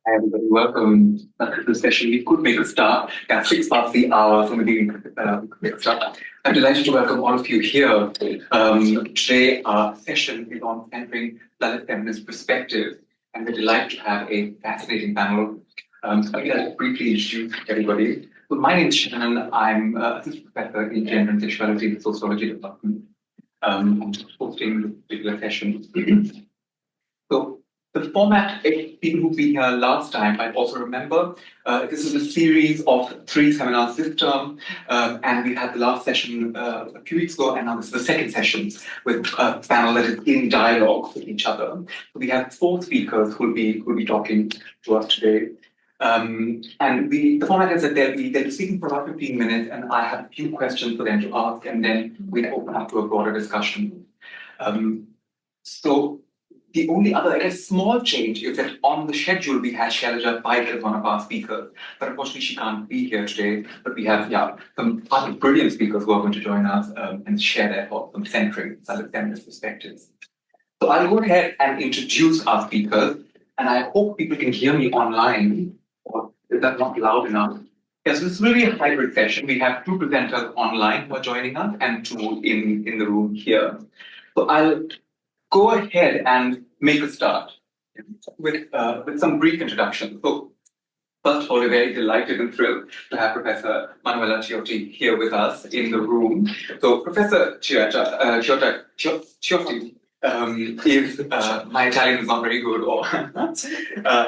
Hi, everybody. Welcome to the session. We could make a start at 6 past the hour, so maybe we could make a start. I'm delighted to welcome all of you here. Today, our session is on centering Dalit feminist perspective, and we're delighted to have a fascinating panel. So I'll briefly introduce everybody. So my name is Shannon. I'm assistant professor in gender and sexuality in the sociology department. I'm hosting this particular session. So the format, people who've been here last time might also remember, this is a series of 3 seminars this term, and we had the last session a few weeks ago, and now this is the second session with a panel that is in dialogue with each other. So we have 4 speakers who'll be talking to us today. And the format is that they'll be speaking for about 15 minutes, and I have a few questions for them to ask, and then we'll open up to a broader discussion. So the only other, I guess, small change is that on the schedule we had Shailaja Paik as one of our speakers, but unfortunately she can't be here today. But we have, some other brilliant speakers who are going to join us and share their thoughts on centering feminist perspectives. So I'll go ahead and introduce our speakers, and I hope people can hear me online, or is that not loud enough? Yes, this is really a hybrid session. We have 2 presenters online who are joining us and 2 in the room here. So I'll go ahead and make a start with some brief introduction. So first of all, we're very delighted and thrilled to have Professor Manuela Ciotti here with us in the room. So Professor Ciotti is, my Italian is not very good, or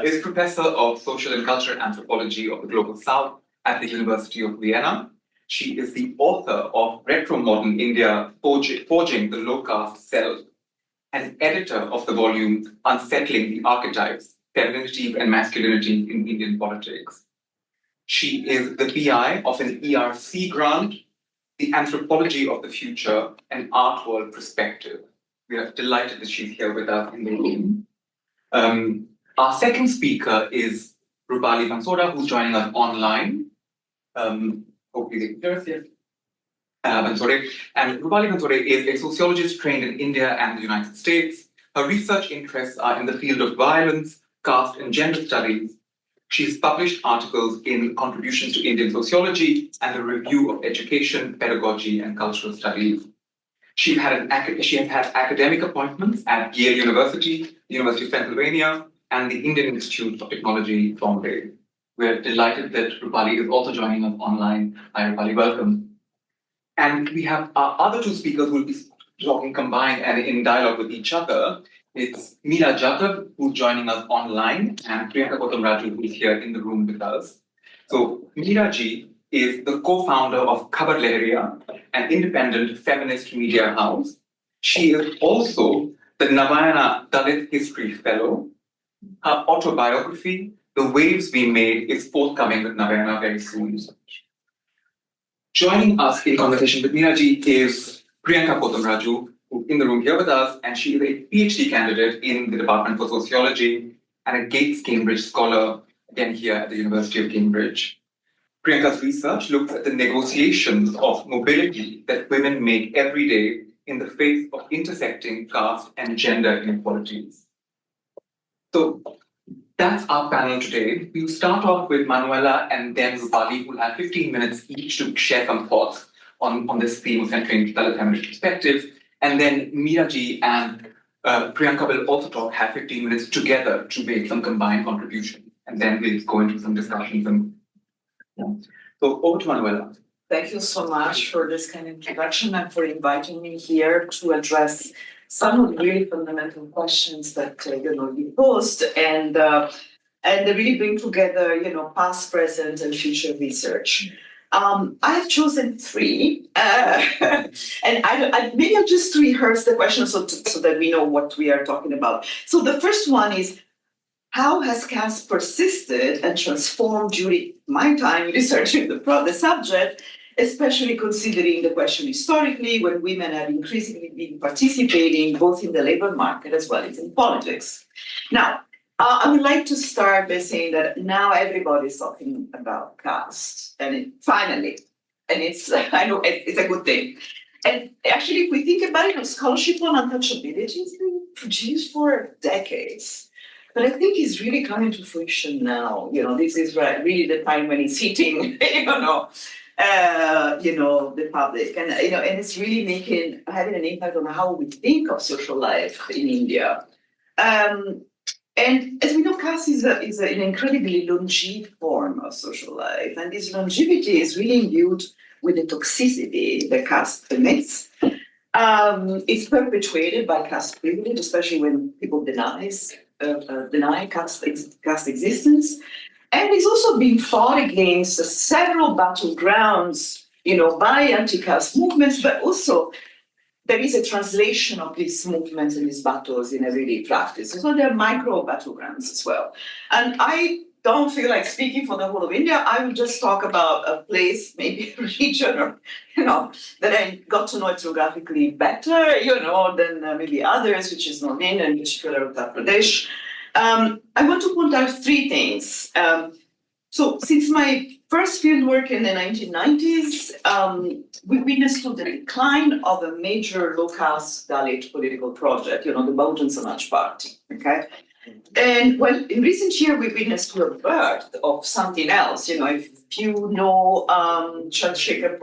is Professor of Social and Cultural Anthropology of the Global South at the University of Vienna. She is the author of Retro-Modern India, Forging the Low-caste Self, and editor of the volume Unsettling the Archetypes, Femininities and Masculinities in Indian Politics. She is the PI of an ERC grant, the Anthropology of the Future, and Art World Perspective. We are delighted that she's here with us in the room. Our second speaker is Rupali Bansode, who's joining us online. Hopefully they can hear us here. Bansode. And Rupali Bansode is a sociologist trained in India and the United States. Her research interests are in the field of violence, caste, and gender studies. She's published articles in Contributions to Indian Sociology and the Review of Education, Pedagogy, and Cultural Studies. She has had academic appointments at Yale University, the University of Pennsylvania, and the Indian Institute of Technology, Bombay. We're delighted that Rupali is also joining us online. Hi, Rupali, welcome. And we have our other 2 speakers who will be talking combined and in dialogue with each other. It's Meera Jatav, who's joining us online, and Priyanka Kotamraju, who is here in the room with us. So Meera ji is the co-founder of Khabar Lahariya, an independent feminist media house. She is also the Navayana Dalit History Fellow. Her autobiography, The Waves We Made, is forthcoming with Navayana very soon. Joining us in conversation with Meera ji is Priyanka Kotamraju, who's in the room here with us, and she is a PhD candidate in the Department for Sociology and a Gates Cambridge scholar, again here at the University of Cambridge. Priyanka's research looks at the negotiations of mobility that women make every day in the face of intersecting caste and gender inequalities. So that's our panel today. We'll start off with Manuela and then Rupali, who will have 15 minutes each to share some thoughts on this theme of centering Dalit feminist perspectives. And then Meera ji and Priyanka will also have 15 minutes together to make some combined contributions. And then we'll go into some discussions. So over to Manuela. Thank you so much for this kind of introduction and for inviting me here to address some of the really fundamental questions that you posed and they really bring together past, present, and future research. I have chosen 3, and maybe I'll just rehearse the question so that we know what we are talking about. So the first one is, how has caste persisted and transformed during my time researching the subject, especially considering the question historically when women have increasingly been participating both in the labor market as well as in politics. Now, I would like to start by saying that now everybody's talking about caste, and finally, and I know it's a good thing. And actually, if we think about it, scholarship on untouchability has been produced for decades. but I think it's really coming to fruition now. This is really the time when it's hitting, the public, and and it's really having an impact on how we think of social life in India. And as we know, caste is an incredibly longeve form of social life, and this longevity is really imbued with the toxicity that caste emits. It's perpetuated by caste privilege, especially when people deny caste existence. And it's also been fought against several battlegrounds, by anti-caste movements, but also there is a translation of these movements and these battles in everyday practice. So there are micro battlegrounds as well. And I don't feel like speaking for the whole of India. I will just talk about a place, maybe a region, or that I got to know geographically better, than maybe others, which is known in particular Uttar Pradesh. I want to point out three things. So since my first field work in the 1990s, we witnessed the decline of a major low-caste Dalit political project, the Bahujan Samaj Party, okay? And well, in recent years, we witnessed the birth of something else. If you know Chandrasekhar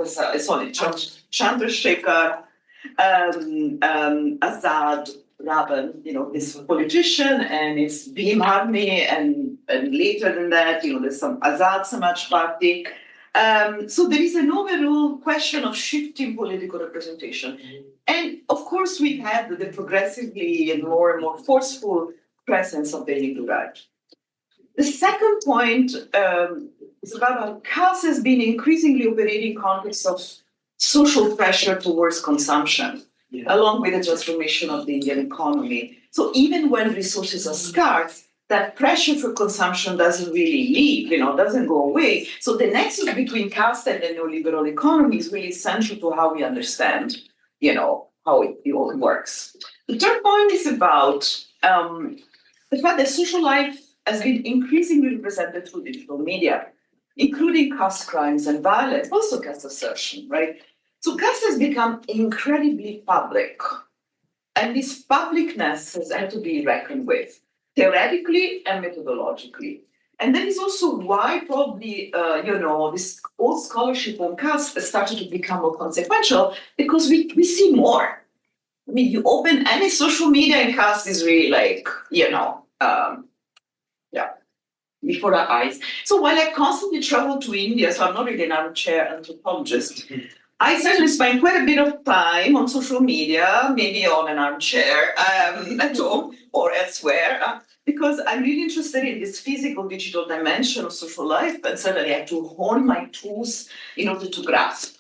Azad Raban, this politician, and it's Bhim Army, and later than that, there's some Azad Samaj Party. So there is an overall question of shifting political representation. And of course, we've had the progressively and more forceful presence of the Hindu right. The second point is about how caste has been increasingly operating in context of social pressure towards consumption, along with the transformation of the Indian economy. So even when resources are scarce, that pressure for consumption doesn't really leave, doesn't go away. So the nexus between caste and the neoliberal economy is really essential to how we understand, how it all works. The third point is about the fact that social life has been increasingly represented through digital media, including caste crimes and violence, also caste assertion, right? So caste has become incredibly public, and this publicness has had to be reckoned with, theoretically and methodologically. And that is also why probably, this old scholarship on caste has started to become more consequential, because we see more. I mean, you open any social media and caste is really like, before our eyes. So while I constantly travel to India, so I'm not really an armchair anthropologist, I certainly spend quite a bit of time on social media, maybe on an armchair at home or elsewhere, because I'm really interested in this physical digital dimension of social life, and certainly I have to hone my tools in order to grasp,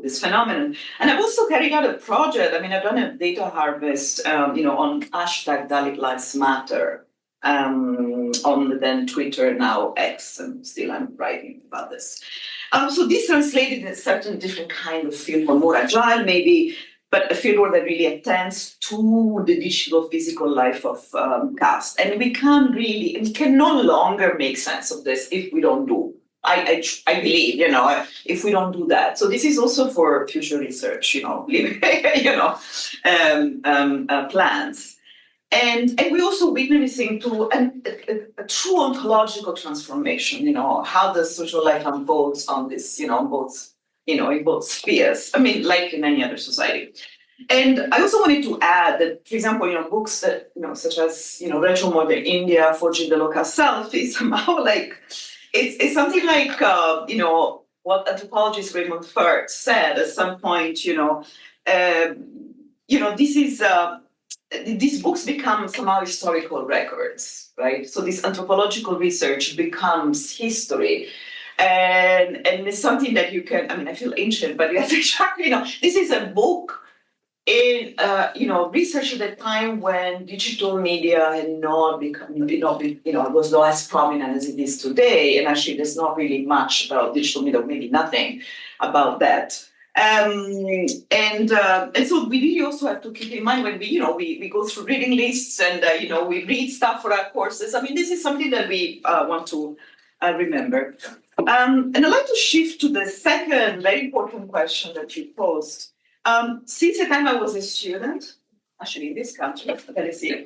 this phenomenon. And I've also carried out a project. I mean, I've done a data harvest, on hashtag Dalit Lives Matter, on the then Twitter, now X, and still I'm writing about this. So this translated in a certain different kind of field, more agile maybe, but a field that really attends to the digital physical life of caste. And we can no longer make sense of this if we don't do. I believe, if we don't do that. So this is also for future research, plans. And we're also witnessing to a true ontological transformation, how the social life unfolds on this, in both spheres. I mean, like in any other society. And I also wanted to add that, for example, books that, such as, Retro Modern India, Forging the Low-caste Self is somehow like, it's something like, what anthropologist Raymond Firth said at some point, this is, these books become somehow historical records, right? So this anthropological research becomes history. And it's something that you can, I feel ancient, but yes, exactly, this is a book in, research at the time when digital media had not become, was not as prominent as it is today. And actually, there's not really much about digital media, maybe nothing about that. And so we really also have to keep in mind when we go through reading lists and, we read stuff for our courses. I mean, this is something that we want to remember. And I'd like to shift to the second very important question that you posed. Since the time I was a student, actually in this country, Tennessee,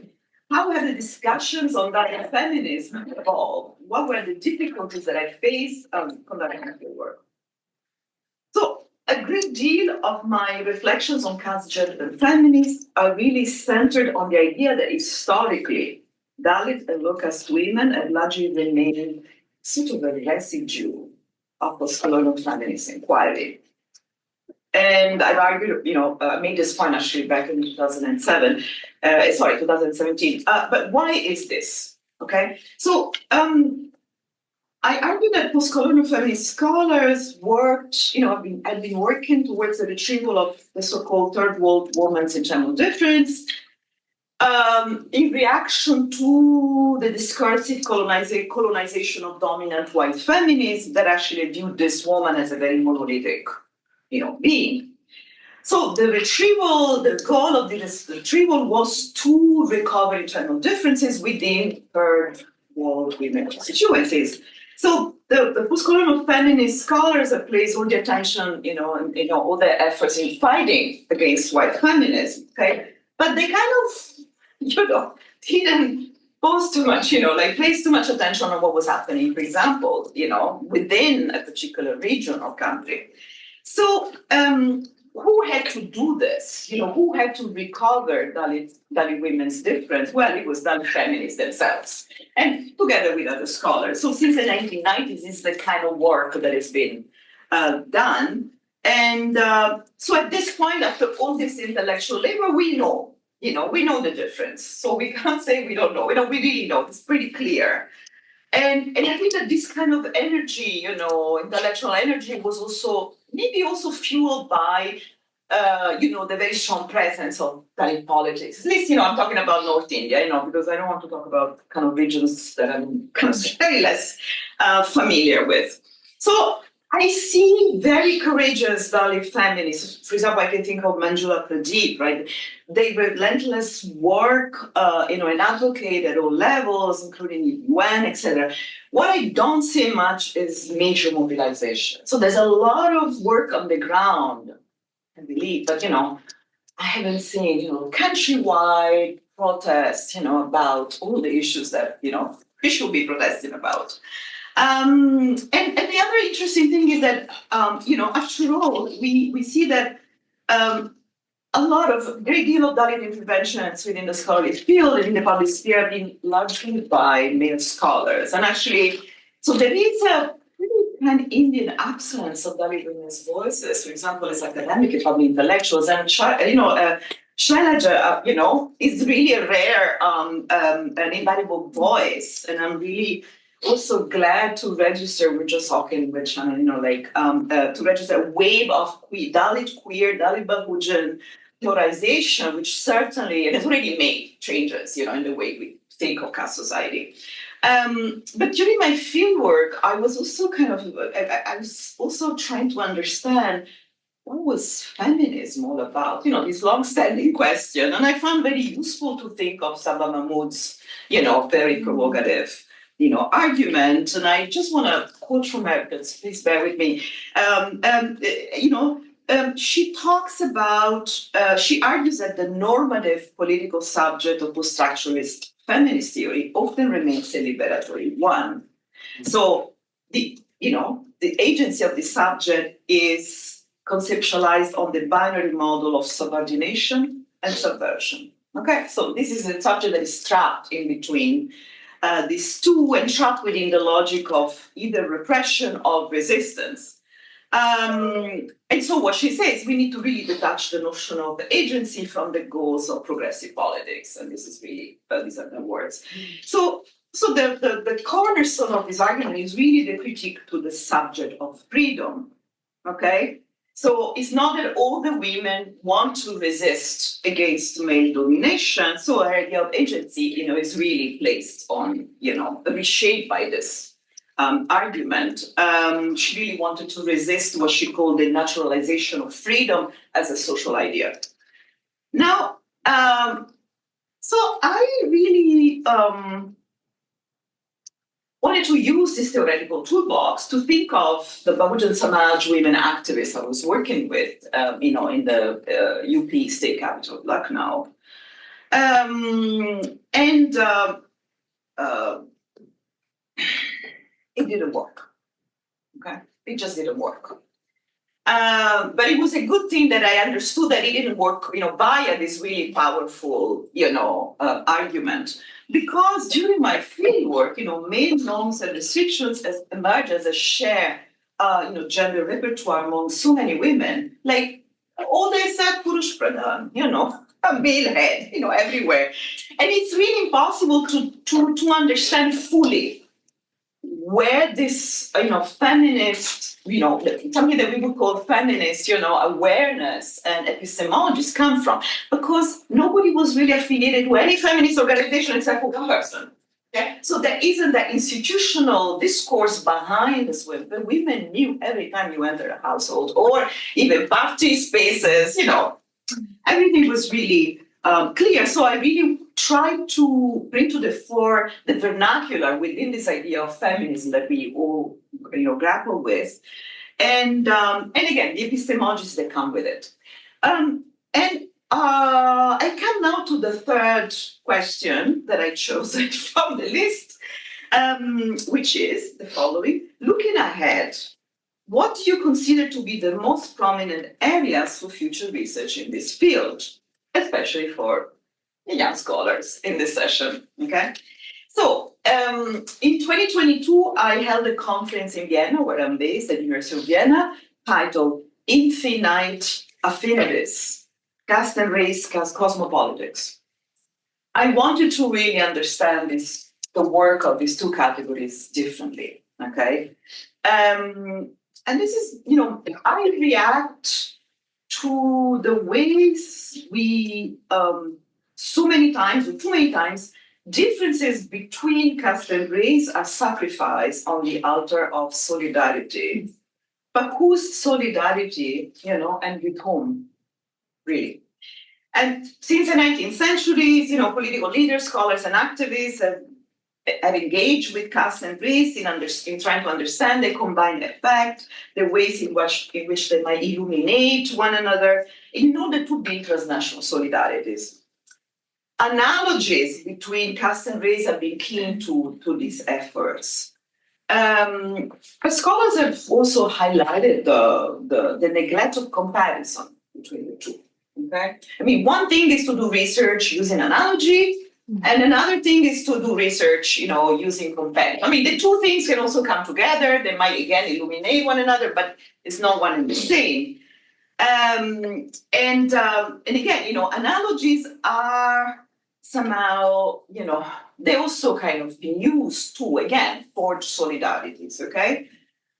how have the discussions on Dalit feminism evolved? What were the difficulties that I faced conducting my work? So a great deal of my reflections on caste, gender, and feminism are really centered on the idea that historically, Dalit and low-caste women have largely remained sort of a residue of post-colonial feminist inquiry. And I've argued, made this point actually back in 2017. But why is this? Okay, so I argue that post-colonial feminist scholars have been working towards the retrieval of the so-called third world woman's internal difference in reaction to the discursive colonization of dominant white feminism that actually viewed this woman as a very monolithic, being. So the goal of the retrieval was to recover internal differences within third world women constituencies. So the post-colonial feminist scholars have placed all the attention, all their efforts in fighting against white feminism, okay? But they kind of, didn't pose too much, place too much attention on what was happening, for example, within a particular region or country. So who had to do this? Who had to recover Dalit women's difference? Well, it was Dalit feminists themselves, and together with other scholars. So since the 1990s, this is the kind of work that has been done. And so at this point, after all this intellectual labor, we know the difference. So we can't say we don't know. We really know. It's pretty clear. And I think that this kind of energy, intellectual energy, was also fueled by, the very strong presence of Dalit politics. At least, I'm talking about North India, because I don't want to talk about kind of regions that I'm kind of very less familiar with. So I see very courageous Dalit feminists. For example, I can think of Manjula Pradeep, right? They relentless work, and advocate at all levels, including UN, etc. What I don't see much is major mobilization. So there's a lot of work on the ground, I believe, but I haven't seen, countrywide protests, about all the issues that we should be protesting about. And the other interesting thing is that, after all, we see that a great deal of Dalit interventions within the scholarly field and in the public sphere have been largely by male scholars. And actually, so there is a pretty pan-Indian absence of Dalit women's voices, for example, as academic and public intellectuals. And, Shailaja, is really a rare and invaluable voice. And I'm really also glad to register, we're just talking with Shannon, to register a wave of Dalit Dalit Bahujan theorization, which certainly has already made changes, in the way we think of caste society. But during my fieldwork, I was also trying to understand what was feminism all about, this long-standing question. And I found very useful to think of Saba Mahmood's, very provocative argument, and I just want to quote from her, please bear with me. She talks about, she argues that the normative political subject of post-structuralist feminist theory often remains a liberatory one. So the agency of the subject is conceptualized on the binary model of subordination and subversion. Okay, so this is a subject that is trapped in between these two and trapped within the logic of either repression or resistance. And so what she says, we need to really detach the notion of the agency from the goals of progressive politics. And this is really, these are the words. So the cornerstone of this argument is really the critique to the subject of freedom, okay? So it's not that all the women want to resist against male domination. So her idea of agency, is really placed on, reshaped by this argument. She really wanted to resist what she called the naturalization of freedom as a social idea. Now, so I really wanted to use this theoretical toolbox to think of the Bahujan Samaj women activists I was working with, in the UP state capital of Lucknow. And it didn't work. Okay, it just didn't work. But it was a good thing that I understood that it didn't work, via this really powerful, argument. Because during my fieldwork, male norms and restrictions emerged as a shared, gender repertoire among so many women. Like all they said, Purush Pradhan, a male head, everywhere. And it's really impossible to understand fully where this, feminist, something that we would call feminist, awareness and epistemologies come from, because nobody was really affiliated to any feminist organization except for one person. Okay? So there isn't that institutional discourse behind this. The women knew every time you entered a household, or even party spaces, everything was really clear. So I really tried to bring to the fore the vernacular within this idea of feminism that we all, grapple with, and again the epistemologies that come with it. I come now to the third question that I chose from the list, which is the following: looking ahead, what do you consider to be the most prominent areas for future research in this field, especially for young scholars in this session? Okay, so in 2022, I held a conference in Vienna, where I'm based at the University of Vienna, titled Infinite Affinities, Caste and Race, Cosmopolitics. I wanted to really understand the work of these two categories differently, okay? And this is, I react to the ways we, too many times, differences between caste and race are sacrificed on the altar of solidarity. But whose solidarity, and with whom, really? And since the 19th centuries, political leaders, scholars, and activists have engaged with caste and race in trying to understand the combined effect, the ways in which they might illuminate one another in order to build transnational solidarities. Analogies between caste and race have been key to these efforts. But scholars have also highlighted the neglect of comparison between the two. Okay, I mean, one thing is to do research using analogy, and another thing is to do research, using comparison. I mean, the two things can also come together. They might again illuminate one another, but it's not one and the same. And again, analogies are somehow, they also kind of been used to, again, forge solidarities, okay?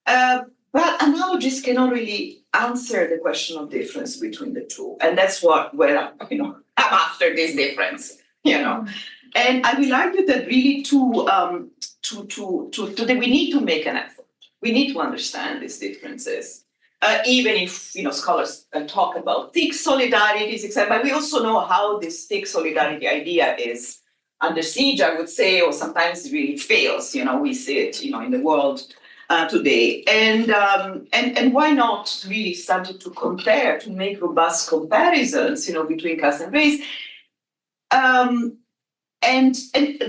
But analogies cannot really answer the question of difference between the two. And that's where I'm after this difference, And I will argue that really that we need to make an effort. We need to understand these differences. Even if scholars talk about thick solidarities, etc., but we also know how this thick solidarity idea is under siege, I would say, or sometimes it really fails. We see it, in the world today, and why not really start to compare, to make robust comparisons, between caste and race. And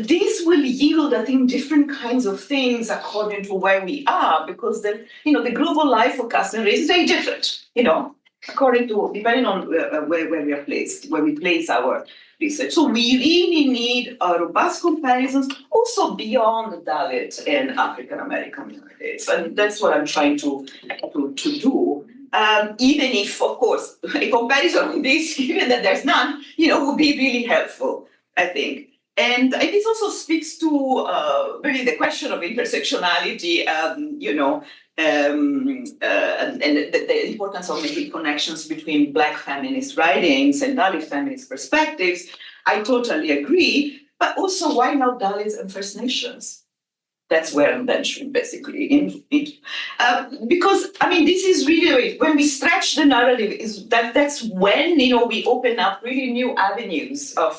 this will yield, I think, different kinds of things according to where we are, because the global life for caste and race is very different, depending on where we are placed, where we place our research. So we really need robust comparisons, also beyond the Dalit and African American communities, and that's what I'm trying to do. Even if, of course, a comparison with this, given that there's none, would be really helpful, I think. And this also speaks to really the question of intersectionality, and the importance of making connections between Black feminist writings and Dalit feminist perspectives. I totally agree, but also why not Dalits and First Nations? That's where I'm venturing, basically. Because, this is really, when we stretch the narrative, that's when, we open up really new avenues of,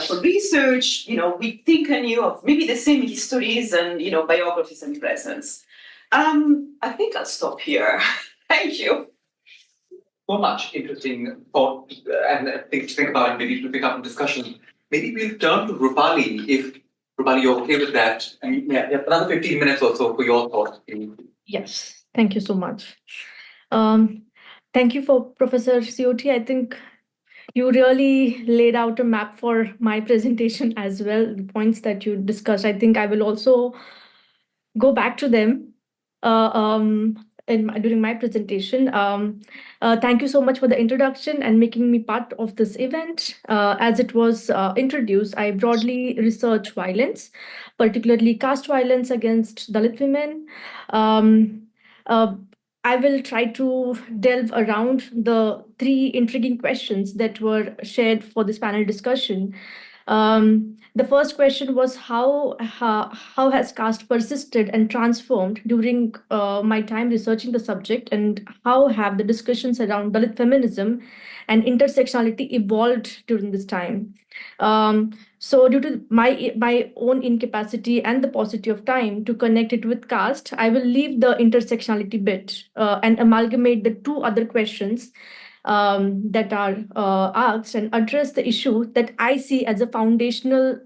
for research, we think anew of maybe the same histories and, biographies and presence. I think I'll stop here. Thank you. so much interesting thought and things to think about and maybe to pick up in discussion. Maybe we'll turn to Rupali, if Rupali, you're okay with that. And yeah, another 15 minutes or so for your thoughts. Yes, thank you so much. Thank you for Professor Ciotti. I think you really laid out a map for my presentation as well, the points that you discussed. I think I will also go back to them during my presentation. Thank you so much for the introduction and making me part of this event. As it was introduced, I broadly research violence, particularly caste violence against Dalit women. Um, uh, I will try to delve around the three intriguing questions that were shared for this panel discussion. The first question was how has caste persisted and transformed during my time researching the subject, and how have the discussions around Dalit feminism and intersectionality evolved during this time. So, due to my own incapacity and the paucity of time to connect it with caste, I will leave the intersectionality bit and amalgamate the two other questions that are asked and address the issue that I see as a foundational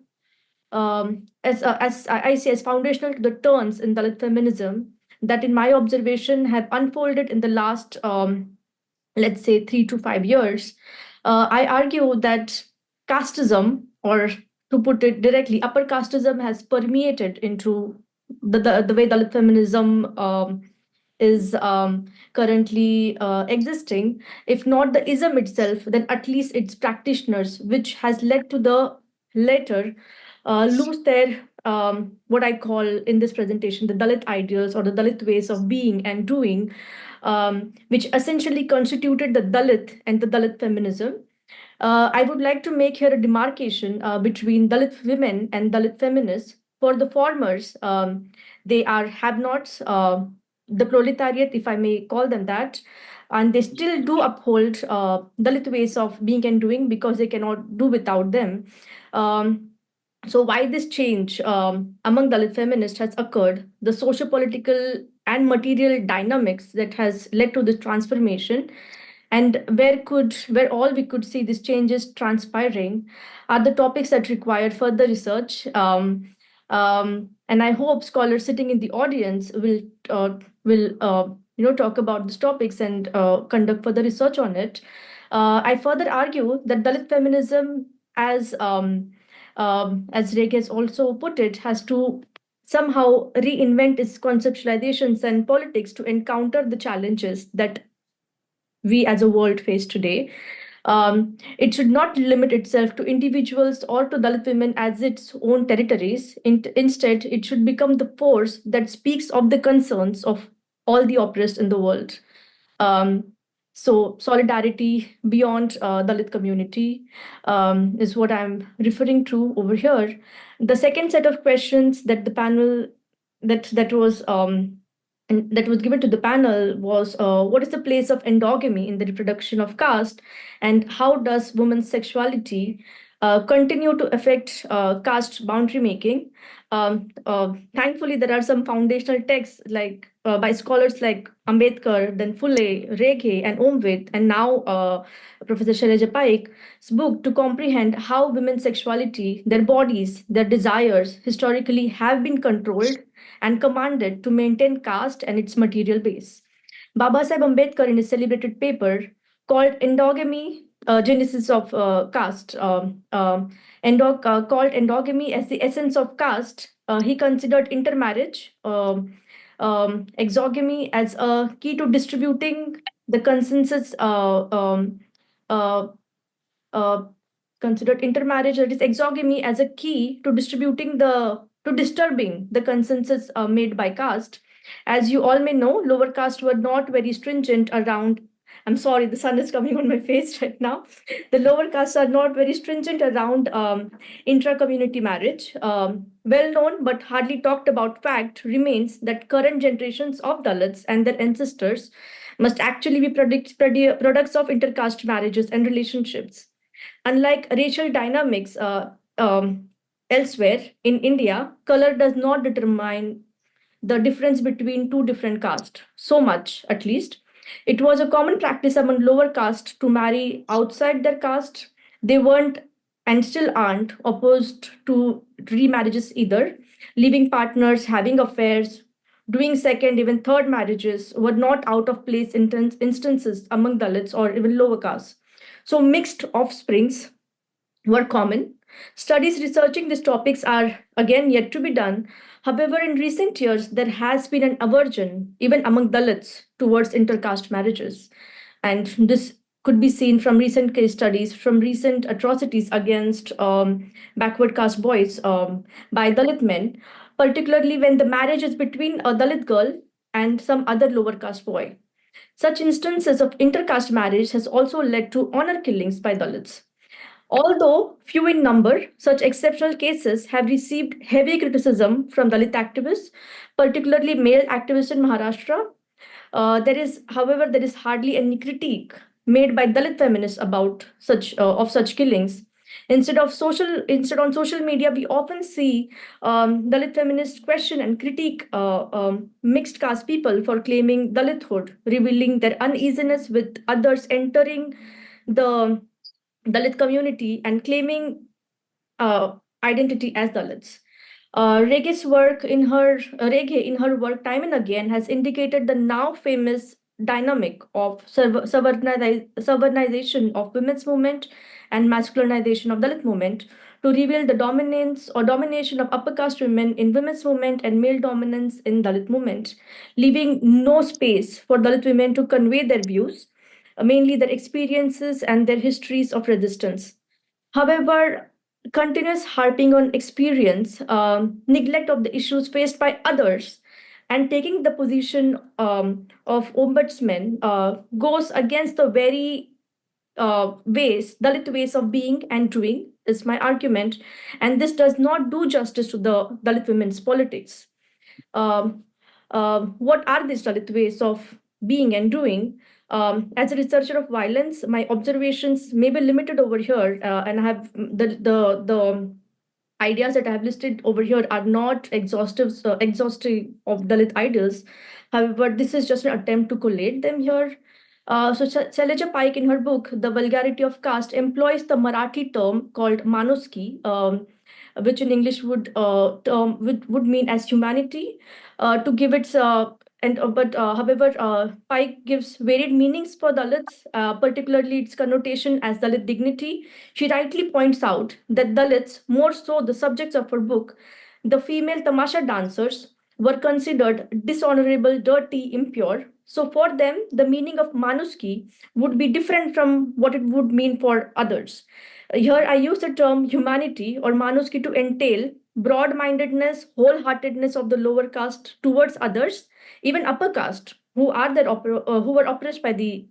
as I see as foundational to the turns in Dalit feminism that, in my observation, have unfolded in the last let's say 3 to 5 years. I argue that casteism, or to put it directly, upper casteism has permeated into the way Dalit feminism is currently existing. If not the ism itself, then at least its practitioners, which has led to the later lose their what I call in this presentation the Dalit ideals or the Dalit ways of being and doing, which essentially constituted the Dalit and the Dalit feminism. I would like to make here a demarcation between Dalit women and Dalit feminists. For the formers, they are have-nots, the proletariat, if I may call them that, and they still do uphold Dalit ways of being and doing because they cannot do without them. Um, so why this change among Dalit feminists has occurred, the socio-political and material dynamics that has led to this transformation, and where all we could see these changes transpiring are the topics that require further research. And I hope scholars sitting in the audience will talk about these topics and conduct further research on it. I further argue that Dalit feminism, as Reg has also put it, has to somehow reinvent its conceptualizations and politics to encounter the challenges that we as a world face today. It should not limit itself to individuals or to Dalit women as its own territories. Instead, it should become the force that speaks of the concerns of all the oppressed in the world. Um, so, solidarity beyond Dalit community is what I'm referring to over here. The second set of questions that the panel that was and that was given to the panel was what is the place of endogamy in the reproduction of caste, and how does women's sexuality continue to affect caste boundary making. Thankfully, there are some foundational texts by scholars like Ambedkar, then Phule, Reghe, and Omvid, and now Professor Shailaja Paik's book to comprehend how women's sexuality, their bodies, their desires historically have been controlled and commanded to maintain caste and its material base. Baba Sahib Ambedkar, in his celebrated paper called Endogamy, Genesis of Caste, called endogamy as the essence of caste, he considered intermarriage, exogamy as a key to distributing the consensus uh, considered intermarriage, that is exogamy, as a key to disturbing the consensus made by caste. As you all may know, lower caste were not very stringent around. I'm sorry, the sun is coming on my face right now. The lower castes are not very stringent around intra-community marriage. Well known but hardly talked about fact remains that current generations of Dalits and their ancestors must actually be products of intercaste marriages and relationships. Unlike racial dynamics elsewhere in India, color does not determine the difference between two different castes, so much at least. It was a common practice among lower caste to marry outside their caste. They weren't and still aren't opposed to remarriages either. Living partners, having affairs, doing second, even third marriages were not out of place instances among Dalits or even lower castes. So mixed offsprings were common. Studies researching these topics are again yet to be done. However, in recent years, there has been an aversion, even among Dalits, towards intercaste marriages. And this could be seen from recent case studies, from recent atrocities against backward caste boys by Dalit men, particularly when the marriage is between a Dalit girl and some other lower caste boy. Such instances of intercaste marriage has also led to honor killings by Dalits. Although few in number, such exceptional cases have received heavy criticism from Dalit activists, particularly male activists in Maharashtra. However, there is hardly any critique made by Dalit feminists about such killings. Instead on social media, we often see Dalit feminists question and critique mixed caste people for claiming Dalithood, revealing their uneasiness with others entering the Dalit community and claiming identity as Dalits. Reghe in her work time and again has indicated the now famous dynamic of Savarnization of women's movement and masculinization of Dalit movement to reveal the dominance or domination of upper caste women in women's movement and male dominance in Dalit movement, leaving no space for Dalit women to convey their views, mainly their experiences and their histories of resistance. However, continuous harping on experience, neglect of the issues faced by others, and taking the position of ombudsman goes against the very Dalit ways of being and doing, is my argument. And this does not do justice to the Dalit women's politics. Um, what are these Dalit ways of being and doing? As a researcher of violence, my observations may be limited over here, and I have the ideas that I have listed over here are not exhaustive of Dalit ideals. However, this is just an attempt to collate them here. Shailaja Paik, in her book *The Vulgarity of Caste*, employs the Marathi term called manuski, which in English would mean as humanity, to give its however, Pike gives varied meanings for Dalits, particularly its connotation as Dalit dignity. She rightly points out that Dalits, more so the subjects of her book, the female tamasha dancers, were considered dishonorable, dirty, impure. So for them, the meaning of manuski would be different from what it would mean for others. Here, I use the term humanity or manuski to entail broad-mindedness, wholeheartedness of the lower caste towards others, even upper caste, who were oppressed by the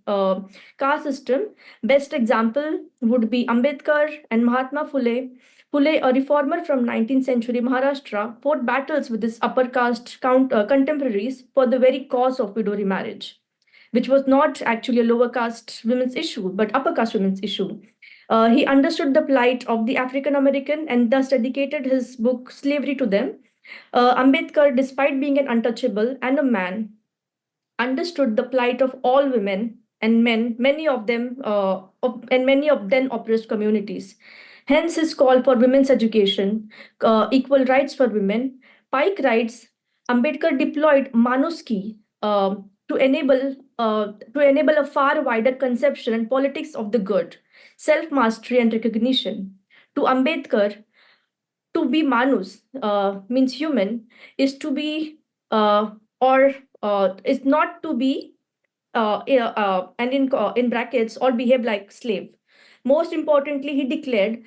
caste system. Best example would be Ambedkar and Mahatma Phule. Phule, a reformer from 19th century Maharashtra, fought battles with his upper caste contemporaries for the very cause of widow remarriage, which was not actually a lower caste women's issue, but upper caste women's issue. He understood the plight of the African American and thus dedicated his book Slavery to them. Ambedkar, despite being an untouchable and a man, understood the plight of all women and men, many of then oppressed communities. Hence his call for women's education, equal rights for women. Pike writes, Ambedkar deployed Manuski to enable a far wider conception and politics of the good, self-mastery and recognition. To Ambedkar, to be Manus means human, is to be or is not to be and in brackets or behave like slave. Most importantly, he declared,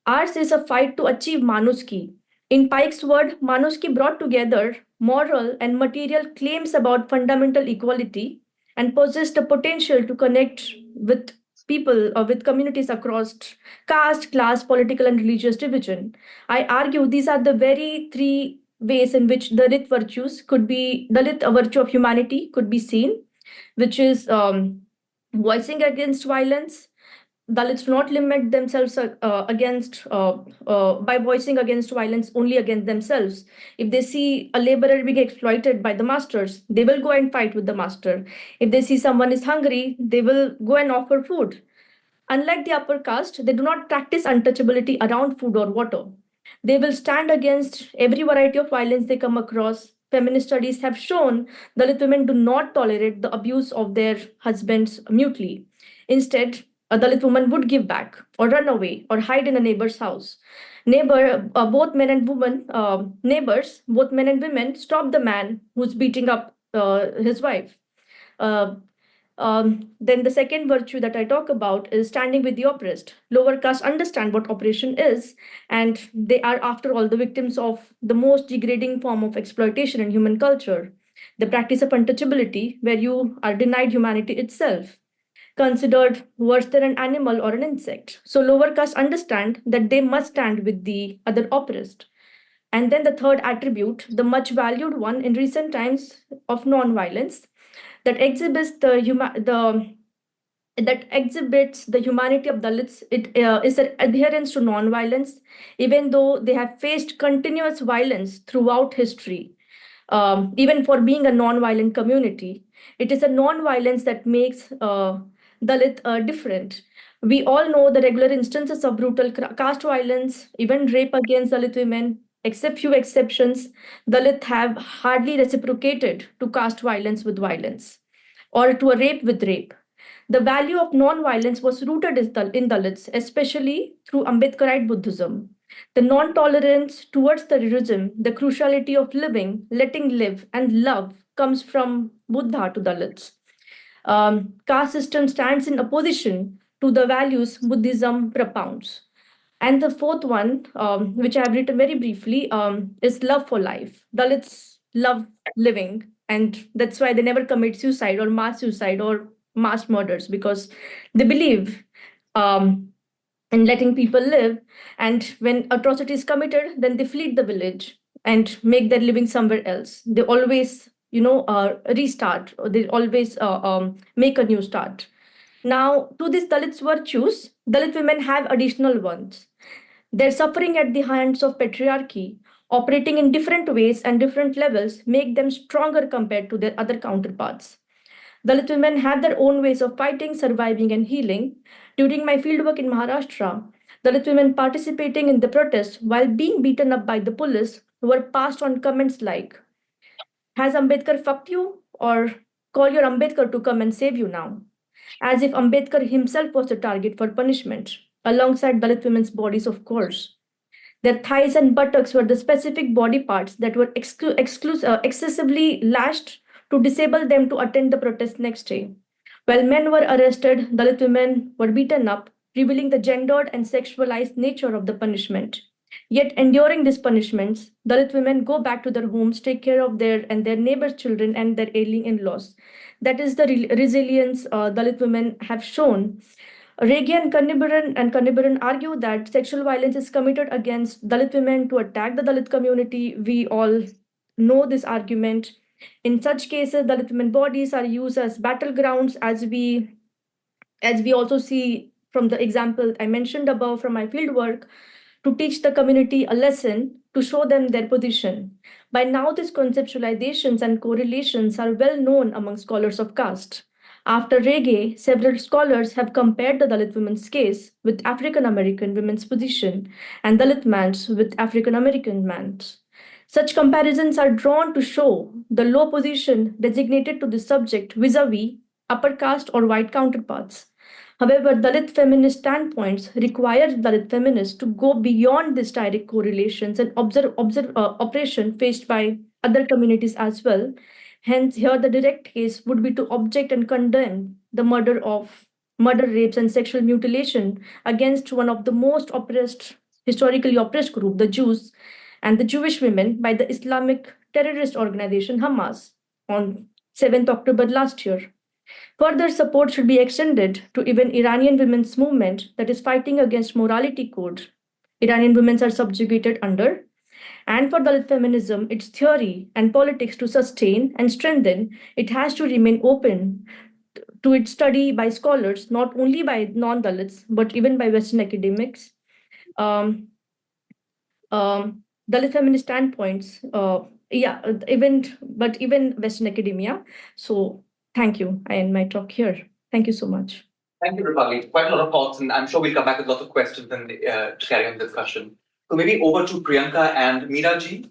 ours is a fight to achieve Manuski. In Pike's word, Manuski brought together moral and material claims about fundamental equality and possessed the potential to connect with people or with communities across caste, class, political, and religious division. I argue these are the very three ways in which Dalit virtues could be, Dalit, a virtue of humanity, could be seen, which is voicing against violence, Dalits do not limit themselves by voicing against violence only against themselves. If they see a laborer being exploited by the masters, they will go and fight with the master. If they see someone is hungry, they will go and offer food. Unlike the upper caste, they do not practice untouchability around food or water. They will stand against every variety of violence they come across. Feminist studies have shown Dalit women do not tolerate the abuse of their husbands mutely. Instead, a Dalit woman would give back or run away or hide in a neighbor's house. Both men and women, neighbors, both men and women, stop the man who's beating up his wife. Uh, then the second virtue that I talk about is standing with the oppressed. Lower caste understand what oppression is, and they are, after all, the victims of the most degrading form of exploitation in human culture, the practice of untouchability, where you are denied humanity itself, considered worse than an animal or an insect. So lower caste understand that they must stand with the other oppressed. And then the third attribute, the much valued one in recent times of non-violence, that exhibits the humanity of Dalits. It is an adherence to non-violence, even though they have faced continuous violence throughout history. Even for being a non-violent community, it is a non-violence that makes Dalit different. We all know the regular instances of brutal caste violence, even rape against Dalit women. Except few exceptions, Dalit have hardly reciprocated to caste violence with violence or to a rape with rape. The value of non-violence was rooted in Dalits, especially through Ambedkarite Buddhism. The non-tolerance towards terrorism, the cruciality of living, letting live, and love comes from Buddha to Dalits. Caste system stands in opposition to the values Buddhism propounds. And the fourth one, which I have written very briefly, is love for life. Dalits love living, and that's why they never commit suicide or mass murders, because they believe in letting people live. And when atrocity is committed, then they flee the village and make their living somewhere else. They always, restart, or they always make a new start. Now, to these Dalits virtues, Dalit women have additional ones. Their suffering at the hands of patriarchy, operating in different ways and different levels, make them stronger compared to their other counterparts. Dalit women have their own ways of fighting, surviving, and healing. During my fieldwork in Maharashtra, Dalit women participating in the protests while being beaten up by the police were passed on comments like, "Has Ambedkar fucked you?" or "Call your Ambedkar to come and save you now," as if Ambedkar himself was the target for punishment, alongside Dalit women's bodies, of course. Their thighs and buttocks were the specific body parts that were excessively lashed to disable them to attend the protest next day. While men were arrested, Dalit women were beaten up, revealing the gendered and sexualized nature of the punishment. Yet, enduring these punishments, Dalit women go back to their homes, take care of their neighbors' children and their ailing in-laws. That is the resilience Dalit women have shown. Regi and Kannibaran argue that sexual violence is committed against Dalit women to attack the Dalit community. We all know this argument. In such cases, Dalit women bodies are used as battlegrounds, as we also see from the example I mentioned above from my fieldwork, to teach the community a lesson, to show them their position. By now, these conceptualizations and correlations are well known among scholars of caste. After Rege, several scholars have compared the Dalit women's case with African American women's position and Dalit man's with African American man's. Such comparisons are drawn to show the low position designated to the subject vis-a-vis upper caste or white counterparts. However, Dalit feminist standpoints require Dalit feminists to go beyond these direct correlations and observe oppression faced by other communities as well. Hence, here the direct case would be to object and condemn the murder, rapes, and sexual mutilation against one of the most historically oppressed group, the Jews and the Jewish women, by the Islamic terrorist organization Hamas on 7th October last year. Further support should be extended to even Iranian women's movement that is fighting against morality code Iranian women are subjugated under. And for Dalit feminism, its theory and politics to sustain and strengthen, it has to remain open to its study by scholars, not only by non-Dalits, but even by Western academics. Um, Dalit feminist standpoints, even Western academia. So thank you. I end my talk here. Thank you so much. Thank you, Rupali. Quite a lot of thoughts, and I'm sure we'll come back with lots of questions and to carry on the discussion. So maybe over to Priyanka and Meera ji.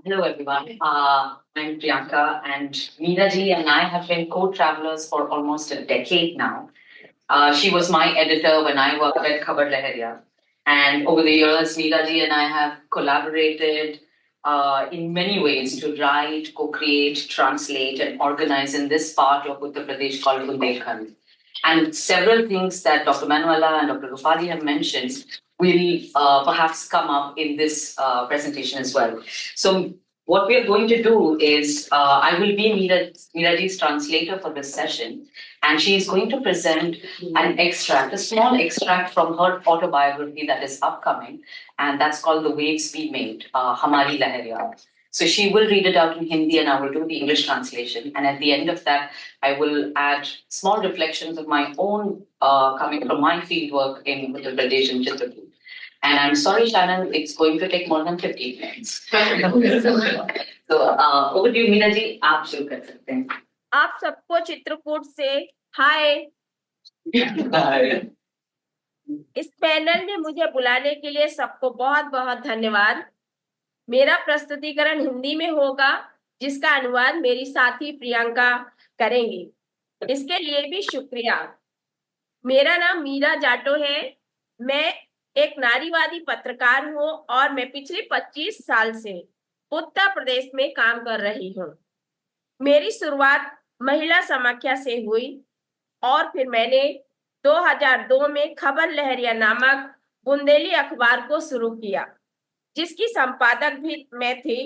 Hello, everyone. I'm Priyanka, and Meera ji and I have been co-travelers for almost a decade now. She was my editor when I worked at Khabar Lahariya. And over the years, Meera ji and I have collaborated in many ways to write, co-create, translate, and organize in this part of Uttar Pradesh called Bundelkhand. And several things that Dr. Manuela and Dr. Rupali have mentioned will perhaps come up in this presentation as well. So what we are going to do is, I will be Meera ji's translator for this session, and she is going to present an extract, a small extract from her autobiography that is upcoming, and that's called The Waves We Made, Khabar Lahariya. So she will read it out in Hindi and I will do the English translation. And at the end of that, I will add small reflections of my own coming from my fieldwork in Uttar Pradesh and Chittorgarh. And I'm sorry, Shannon, it's going to take more than 15 minutes. So over to you, Meera ji. आप शुरू कर सकते हैं. आप सबको चित्रकूट से हाय. इस panel में मुझे बुलाने के लिए सबको बहुत बहुत धन्यवाद. मेरा प्रस्तुतिकरण हिंदी में होगा, जिसका अनुवाद मेरी साथी प्रियंका करेंगी. इसके लिए भी शुक्रिया. मेरा नाम मीरा जाटो है. मैं एक नारीवादी पत्रकार हूँ और मैं पिछले 25 साल से उत्तर प्रदेश में काम कर रही हूँ. मेरी शुरुआत महिला समाख्या से हुई और फिर मैंने 2002 में खबर लहरिया नामक बुंदेली अखबार को शुरू किया, जिसकी संपादक भी मैं थी.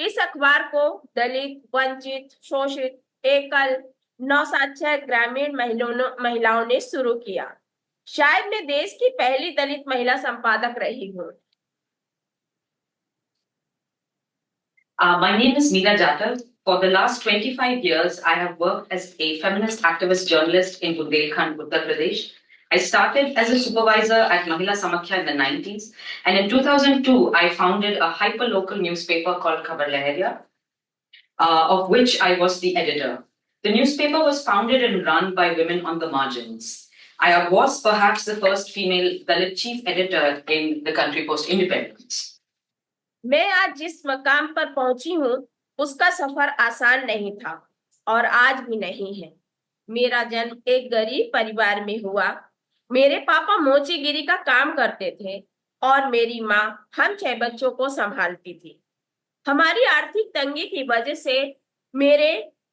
इस अखबार को दलित, वंचित, शोषित, एकल, नौसाक्षर ग्रामीण महिलाओं ने शुरू किया. शायद मैं देश की पहली दलित महिला संपादक रही हूँ. My name is Meera Jatav. For the last 25 years, I have worked as a feminist activist journalist in Bundelkhand, Uttar Pradesh. I started as a supervisor at Mahila Samakhya in the 90s, and in 2002, I founded a hyper-local newspaper called Khabar Lahariya, of which I was the editor. The newspaper was founded and run by women on the margins. I was perhaps the first female Dalit chief editor in the country post-independence. मैं आज जिस मकाम पर पहुंची हूँ, उसका सफर आसान नहीं था और आज भी नहीं है. मेरा जन्म एक गरीब परिवार में हुआ. मेरे पापा मोचीगिरी का काम करते थे और मेरी माँ हम 6 बच्चों को संभालती थी. हमारी आर्थिक तंगी की वजह से मेरे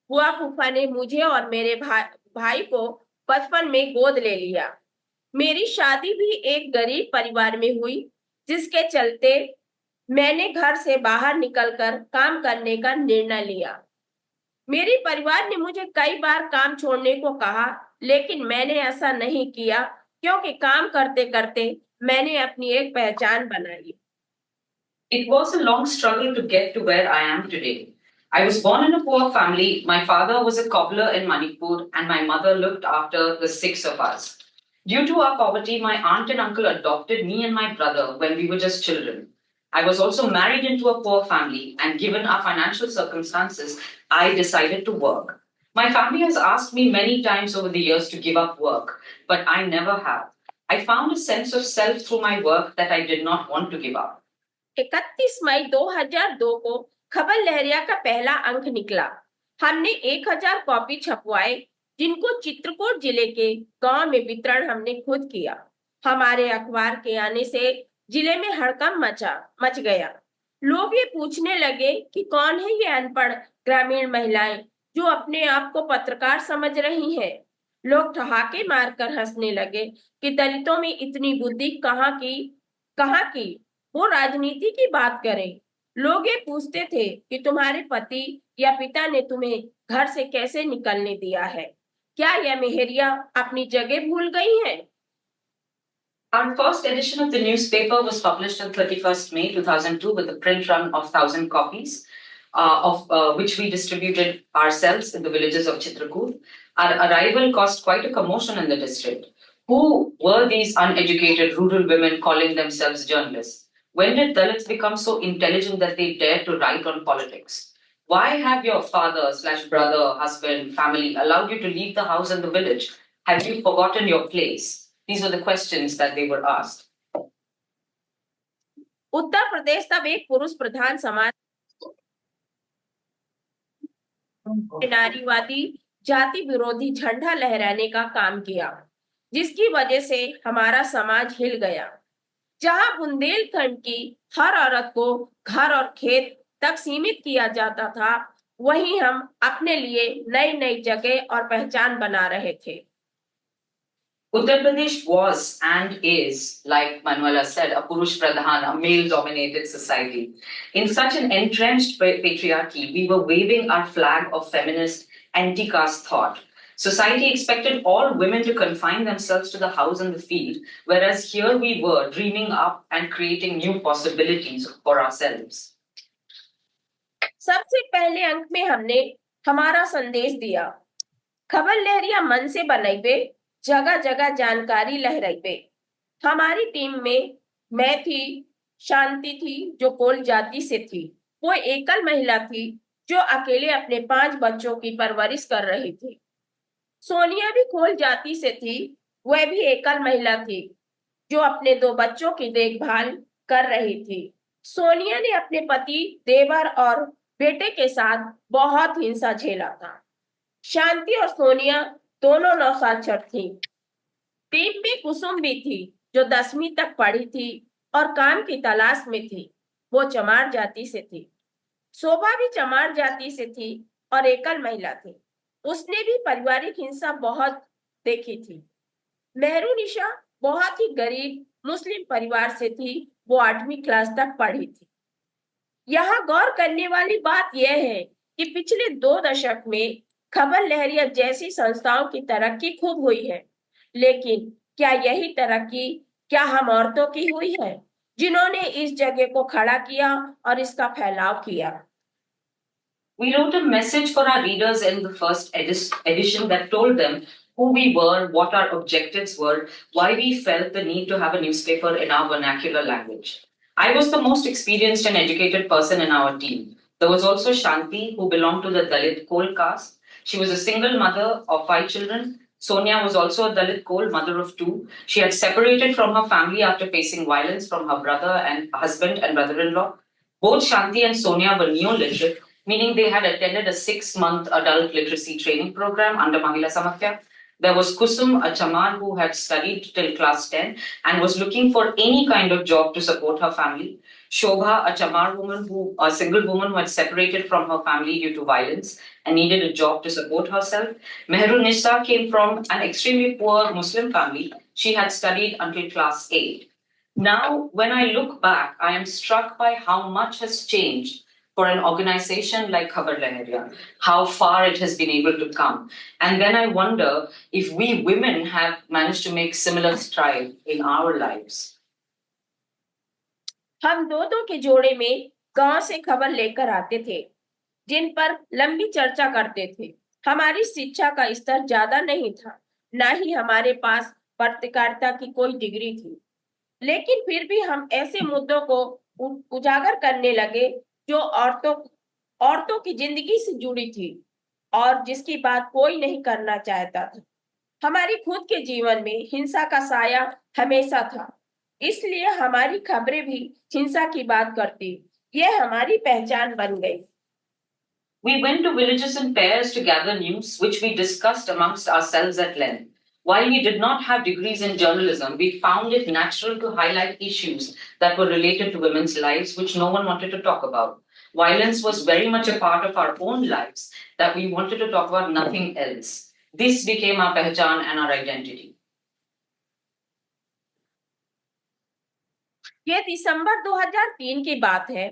बुआ फूफा ने मुझे और मेरे भाई को बचपन में गोद ले लिया. मेरी शादी भी एक गरीब परिवार में हुई, जिसके चलते मैंने घर से बाहर निकलकर काम करने का निर्णय लिया. मेरे परिवार ने मुझे कई बार काम छोड़ने को कहा, लेकिन मैंने ऐसा नहीं किया, क्योंकि काम करते करते मैंने अपनी एक पहचान बनाई. It was a long struggle to get to where I am today. I was born in a poor family. My father was a cobbler in Manipur, and my mother looked after the 6 of us. Due to our poverty, my aunt and uncle adopted me and my brother when we were just children. I was also married into a poor family, and given our financial circumstances, I decided to work. My family has asked me many times over the years to give up work, but I never have. I found a sense of self through my work that I did not want to give up. 31 मई 2002 को खबर लहरिया का पहला अंक निकला. हमने 1000 copy छपवाए, जिनको चित्रकूट जिले के गांव में वितरण हमने खुद किया. हमारे अखबार के आने से जिले में हड़कंप मच गया. लोग ये पूछने लगे कि कौन है ये अनपढ़ ग्रामीण महिलाएं जो अपने आप को पत्रकार समझ रही हैं. लोग ठहाके मारकर हंसने लगे कि दलितों में इतनी बुद्धि कहाँ की, वो राजनीति की बात करें. लोग ये पूछते थे कि तुम्हारे पति या पिता ने तुम्हें घर से कैसे निकलने दिया है. क्या यह मेहरिया अपनी जगह भूल गई है? Our first edition of the newspaper was published on 31st May 2002 with a print run of 1,000 copies. which we distributed ourselves in the villages of Chitrakoot. Our arrival caused quite a commotion in the district. Who were these uneducated rural women calling themselves journalists? When did Dalits become so intelligent that they dared to write on politics? Why have your father/brother, husband, family allowed you to leave the house and the village? Have you forgotten your place? These were the questions that they were asked. Uttar Pradesh तब एक पुरुष प्रधान समाज नारीवादी जाति विरोधी झंडा लहराने का काम किया, जिसकी वजह से हमारा समाज हिल गया। जहां बुंदेलखंड की हर औरत को घर और खेत तक सीमित किया जाता था, वहीं हम अपने लिए नई नई जगह और पहचान बना रहे थे। Uttar Pradesh was and is, like Manuela said, a Purush Pradhan, a male-dominated society. In such an entrenched patriarchy, we were waving our flag of feminist, anti-caste thought. Society expected all women to confine themselves to the house and the field, whereas here we were dreaming up and creating new possibilities for ourselves. सबसे पहले अंक में हमने हमारा संदेश दिया। खबर लहरिया मन से बनाइबे, जगह जगह जानकारी लहराइबे। हमारी टीम में मैं थी, शांति थी जो कोल जाति से थी, वो एकल महिला थी जो अकेले अपने 5 बच्चों की परवरिश कर रही थी। सोनिया भी कोल जाति से थी, वह भी एकल महिला थी जो अपने 2 बच्चों की देखभाल कर रही थी। सोनिया ने अपने पति, देवर और बेटे के साथ बहुत हिंसा झेला था। शांति और सोनिया दोनों नौसाक्षर थी। टीम में कुसुम भी थी जो 10वीं तक पढ़ी थी और काम की तलाश में थी, वो चमार जाति से थी। शोभा भी चमार जाति से थी और एकल महिला थी, उसने भी पारिवारिक हिंसा बहुत देखी थी। मेहरुनिशा बहुत ही गरीब मुस्लिम परिवार से थी, वो 8वीं क्लास तक पढ़ी थी। यहाँ गौर करने वाली बात यह है कि पिछले 2 दशक में खबर लहरिया जैसी संस्थाओं की तरक्की खूब हुई है, लेकिन क्या यही तरक्की क्या हम औरतों की हुई है, जिन्होंने इस जगह को खड़ा किया और इसका फैलाव किया? We wrote a message for our readers in the first edition that told them who we were, what our objectives were, why we felt the need to have a newspaper in our vernacular language. I was the most experienced and educated person in our team. There was also Shanti, who belonged to the Dalit Kol caste. She was a single mother of 5 children. Sonia was also a Dalit Kol, mother of 2. She had separated from her family after facing violence from her brother and husband and brother-in-law. Both Shanti and Sonia were neo-literate, meaning they had attended a 6-month adult literacy training program under Mahila Samakya. There was Kusum, a Chamar who had studied till class 10 and was looking for any kind of job to support her family. Shobha, a Chamar woman, a single woman who had separated from her family due to violence and needed a job to support herself. Mehrunissa came from an extremely poor Muslim family. She had studied until class 8. Now, when I look back, I am struck by how much has changed for an organization like Khabar Lahariya, how far it has been able to come. And then I wonder if we women have managed to make similar strides in our lives. हम दो के जोड़े में गांव से खबर लेकर आते थे, जिन पर लंबी चर्चा करते थे। हमारी शिक्षा का स्तर ज्यादा नहीं था, ना ही हमारे पास पत्रकारिता की कोई डिग्री थी, लेकिन फिर भी हम ऐसे मुद्दों को उजागर करने लगे जो औरतों की जिंदगी से जुड़ी थी और जिसकी बात कोई नहीं करना चाहता था। हमारी खुद के जीवन में हिंसा का साया हमेशा था, इसलिए हमारी खबरें भी हिंसा की बात करती। यह हमारी पहचान बन गई। We went to villages in pairs to gather news, which we discussed amongst ourselves at length. While we did not have degrees in journalism, we found it natural to highlight issues that were related to women's lives, which no one wanted to talk about. Violence was very much a part of our own lives, that we wanted to talk about nothing else. This became our pehchan and our identity. ये दिसंबर 2003 की बात है।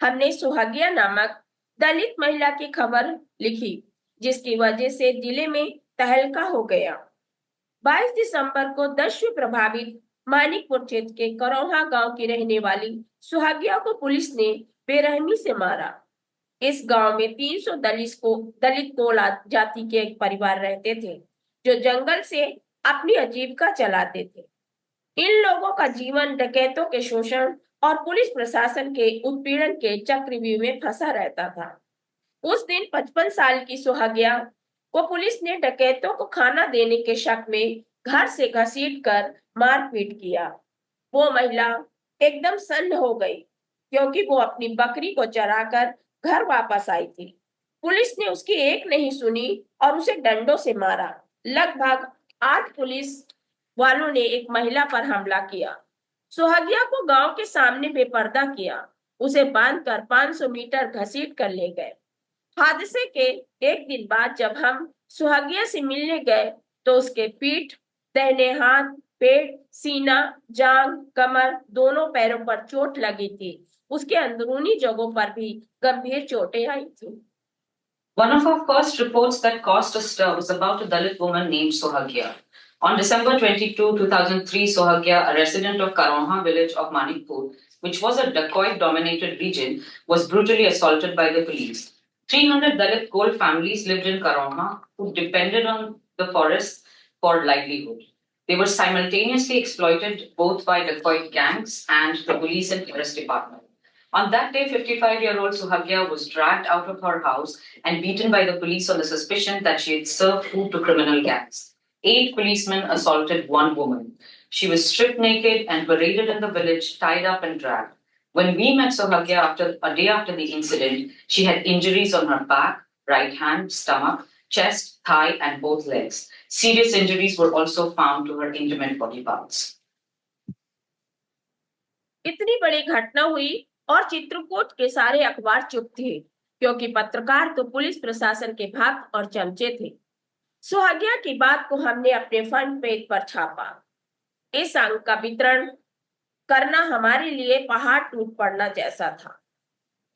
हमने सुहागिया नामक दलित महिला की खबर लिखी, जिसकी वजह से जिले में तहलका हो गया। 22 दिसंबर को दस्यु प्रभावित मानिकपुर क्षेत्र के करौहा गांव की रहने वाली सुहागिया को पुलिस ने बेरहमी से मारा। इस गांव में 300 दलित कोल जाति के एक परिवार रहते थे जो जंगल से अपनी आजीविका चलाते थे। इन लोगों का जीवन डकैतों के शोषण और पुलिस प्रशासन के उत्पीड़न के चक्रव्यूह में फंसा रहता था। उस दिन 55 साल की सुहागिया को पुलिस ने डकैतों को खाना देने के शक में घर से घसीटकर मारपीट किया। वो महिला एकदम सन्न हो गई क्योंकि वो अपनी बकरी को चराकर घर वापस आई थी। पुलिस ने उसकी एक नहीं सुनी और उसे डंडों से मारा। लगभग 8 पुलिस वालों ने एक महिला पर हमला किया। सुहागिया को गांव के सामने बेपर्दा किया, उसे बांधकर 500 मीटर घसीट कर ले गए। हादसे के एक दिन बाद जब हम सुहागिया से मिलने गए तो उसके पीठ, दाहिने हाथ, पेट, सीना, जांग, कमर, दोनों पैरों पर चोट लगी थी। उसके अंदरूनी जगहों पर भी गंभीर चोटें आई थी। One of our first reports that caused a stir was about a Dalit woman named Sohagya. On December 22, 2003, Sohagya, a resident of Karonha village of Manipur, which was a dacoit-dominated region, was brutally assaulted by the police. 300 Dalit gold families lived in Karonha who depended on the forests for livelihood. They were simultaneously exploited both by dacoit gangs and the police and forest department. On that day, 55-year-old Suhagya was dragged out of her house and beaten by the police on the suspicion that she had served food to criminal gangs. 8 policemen assaulted one woman. She was stripped naked and paraded in the village, tied up and dragged. When we met Suhagya a day after the incident, she had injuries on her back, right hand, stomach, chest, thigh, and both legs. Serious injuries were also found to her intimate body parts. इतनी बड़ी घटना हुई और चित्रकूट के सारे अखबार चुप थे क्योंकि पत्रकार तो पुलिस प्रशासन के भक्त और चमचे थे। सुहागिया की बात को हमने अपने फ्रंट पेज पर छापा। इस अंक का वितरण करना हमारे लिए पहाड़ टूट पड़ना जैसा था।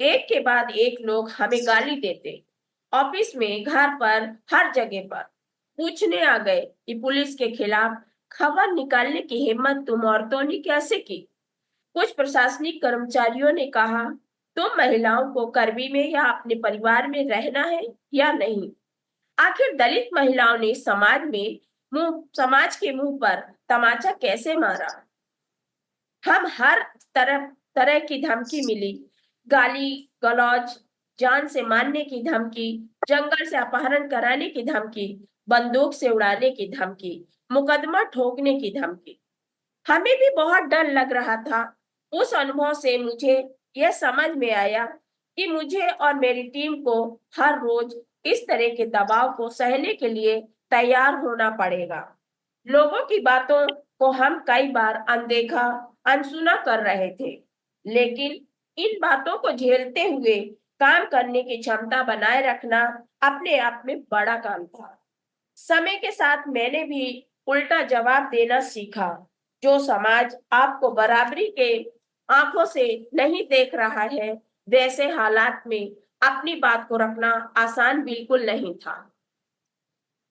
एक के बाद एक लोग हमें गाली देते, ऑफिस में, घर पर, हर जगह पर पूछने आ गए कि पुलिस के खिलाफ खबर निकालने की हिम्मत तुम औरतों ने कैसे की। कुछ प्रशासनिक कर्मचारियों ने कहा, तुम महिलाओं को करबी में या अपने परिवार में रहना है या नहीं। आखिर दलित महिलाओं ने समाज के मुंह पर तमाचा कैसे मारा। हम हर तरह की धमकी मिली, गाली गलौज, जान से मारने की धमकी, जंगल से अपहरण कराने की धमकी, बंदूक से उड़ाने की धमकी, मुकदमा ठोकने की धमकी। हमें भी बहुत डर लग रहा था। उस अनुभव से मुझे यह समझ में आया कि मुझे और मेरी टीम को हर रोज इस तरह के दबाव को सहने के लिए तैयार होना पड़ेगा। लोगों की बातों को हम कई बार अनदेखा, अनसुना कर रहे थे, लेकिन इन बातों को झेलते हुए काम करने की क्षमता बनाए रखना अपने आप में बड़ा काम था। समय के साथ मैंने भी उल्टा जवाब देना सीखा। जो समाज आपको बराबरी के आंखों से नहीं देख रहा है, वैसे हालात में अपनी बात को रखना आसान बिल्कुल नहीं था।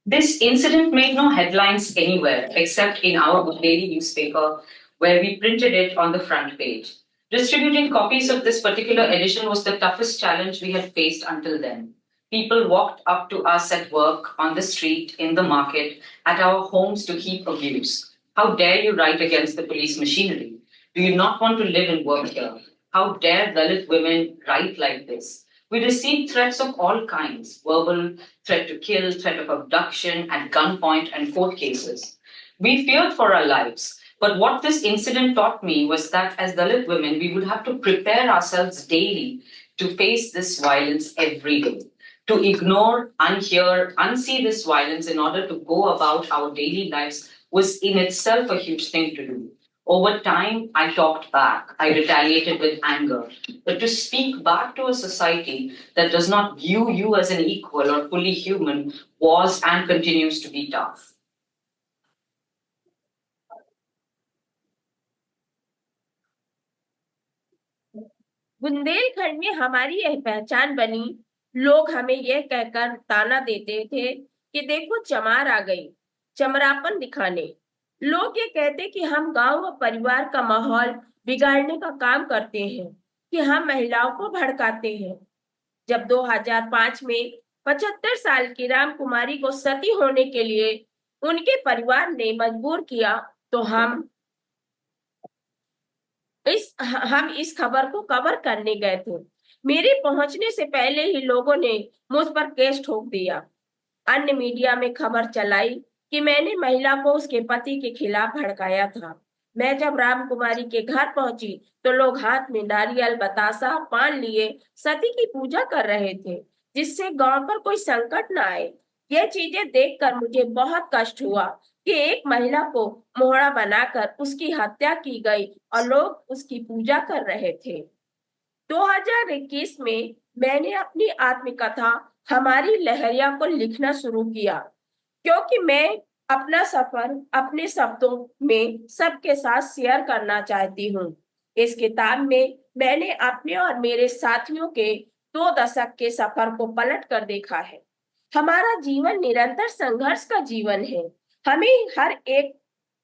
This incident made no headlines anywhere except in our daily newspaper, where we printed it on the front page. Distributing copies of this particular edition was the toughest challenge we had faced until then. People walked up to us at work, on the street, in the market, at our homes to heap abuse. How dare you write against the police machinery? Do you not want to live and work here? How dare Dalit women write like this? We received threats of all kinds: verbal, threat to kill, threat of abduction, at gunpoint, and court cases. We feared for our lives. But what this incident taught me was that as Dalit women, we would have to prepare ourselves daily to face this violence every day. To ignore, unhear, unsee this violence in order to go about our daily lives was in itself a huge thing to do. Over time, I talked back. I retaliated with anger. But to speak back to a society that does not view you as an equal or fully human was and continues to be tough. Bundelkhand में हमारी यह पहचान बनी। लोग हमें यह कहकर ताना देते थे कि देखो चमार आ गई, चमरापन दिखाने। लोग ये कहते कि हम गांव व परिवार का माहौल बिगाड़ने का काम करते हैं, कि हम महिलाओं को भड़काते हैं। जब 2005 में 75 साल की राम कुमारी को सती होने के लिए उनके परिवार ने मजबूर किया, तो हम इस खबर को कवर करने गए थे। मेरे पहुंचने से पहले ही लोगों ने मुझ पर केस ठोक दिया। अन्य मीडिया में खबर चलाई कि मैंने महिला को उसके पति के खिलाफ भड़काया था। मैं जब राम कुमारी के घर पहुंची तो लोग हाथ में नारियल, बतासा, पान लिए सती की पूजा कर रहे थे, जिससे गांव पर कोई संकट न आए। ये चीजें देखकर मुझे बहुत कष्ट हुआ कि एक महिला को मोहरा बनाकर उसकी हत्या की गई और लोग उसकी पूजा कर रहे थे। 2021 में मैंने अपनी आत्मकथा हमारी लहरिया को लिखना शुरू किया, क्योंकि मैं अपना सफर अपने शब्दों में सबके साथ शेयर करना चाहती हूँ। इस किताब में मैंने अपने और मेरे साथियों के 2 दशक के सफर को पलट कर देखा है। हमारा जीवन निरंतर संघर्ष का जीवन है। हमें हर एक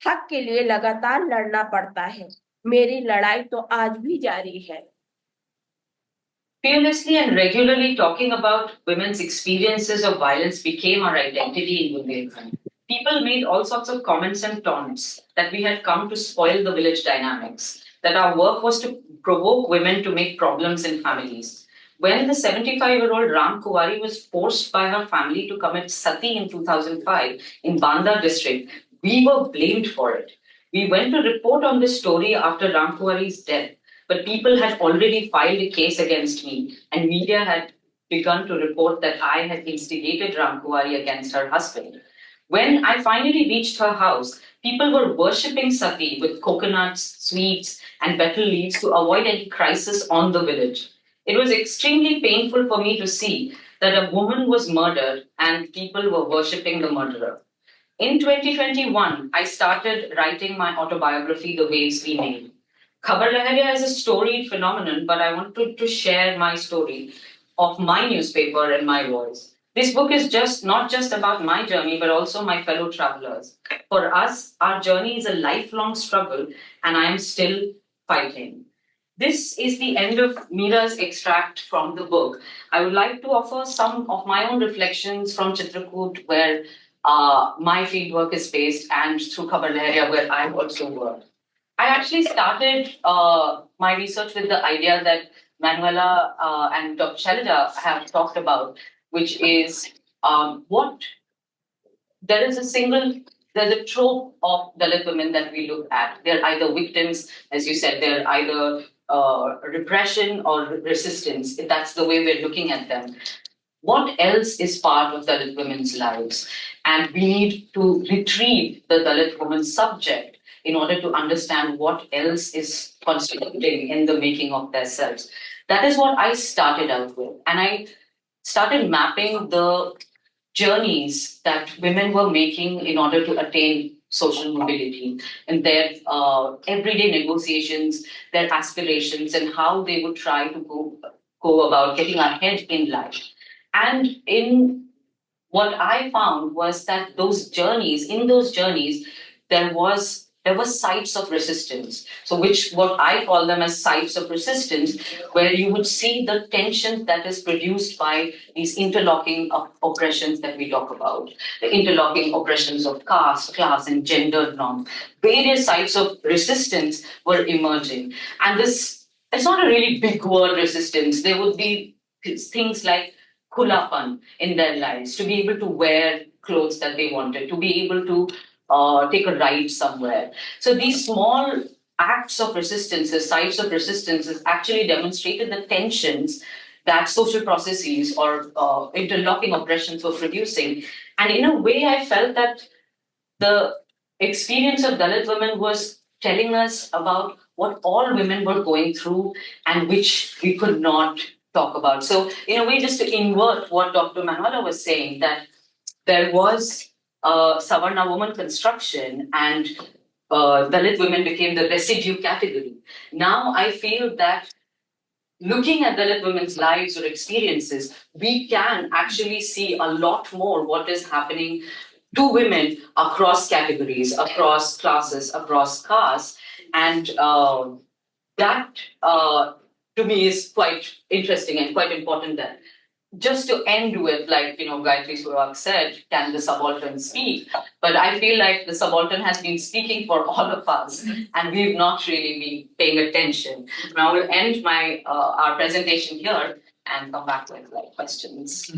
हक के लिए लगातार लड़ना पड़ता है। मेरी लड़ाई तो आज भी जारी है। Fearlessly and regularly talking about women's experiences of violence became our identity in Bundelkhand. People made all sorts of comments and taunts that we had come to spoil the village dynamics, that our work was to provoke women to make problems in families. When the 75-year-old Ram Kuwari was forced by her family to commit sati in 2005 in Banda district, we were blamed for it. We went to report on this story after Ram Kuwari's death, but people had already filed a case against me, and media had begun to report that I had instigated Ram Kuwari against her husband. When I finally reached her house, people were worshipping Sati with coconuts, sweets, and betel leaves to avoid any crisis on the village. It was extremely painful for me to see that a woman was murdered and people were worshipping the murderer. In 2021, I started writing my autobiography, The Waves We Made. Khabar Lahariya is a storied phenomenon, but I wanted to share my story of my newspaper and my voice. This book is not just about my journey, but also my fellow travelers. For us, our journey is a lifelong struggle, and I am still fighting. This is the end of Meera's extract from the book. I would like to offer some of my own reflections from Chitrakoot, where my fieldwork is based, and through Khabar Lahariya, where I've also worked. I actually started my research with the idea that Manuela and Dr. Shailaja have talked about, which is there's a trope of Dalit women that we look at. They're either victims, as you said, they're either repression or resistance. That's the way we're looking at them. What else is part of Dalit women's lives? And we need to retrieve the Dalit woman subject in order to understand what else is constituting in the making of their selves. That is what I started out with. And I started mapping the journeys that women were making in order to attain social mobility and their everyday negotiations, their aspirations, and how they would try to go about getting ahead in life. And in what I found was that in those journeys, there was sites of resistance. So what I call them as sites of resistance, where you would see the tension that is produced by these interlocking oppressions that we talk about, the interlocking oppressions of caste, class, and gender norms. Various sites of resistance were emerging. And it's not a really big word, resistance. There would be things like khulapan in their lives, to be able to wear clothes that they wanted, to be able to take a ride somewhere. So these small acts of resistance, sites of resistance, actually demonstrated the tensions that social processes or interlocking oppressions were producing. And in a way, I felt that the experience of Dalit women was telling us about what all women were going through and which we could not talk about. So in a way, just to invert what Dr. Manuela was saying, that there was Savarna woman construction and Dalit women became the residue category. Now I feel that looking at Dalit women's lives or experiences, we can actually see a lot more what is happening to women across categories, across classes, across castes. And that to me is quite interesting and quite important. That just to end with, like, Gayatri Surak said, can the subaltern speak? But I feel like the subaltern has been speaking for all of us, and we've not really been paying attention. Now we'll end our presentation here and come back with questions.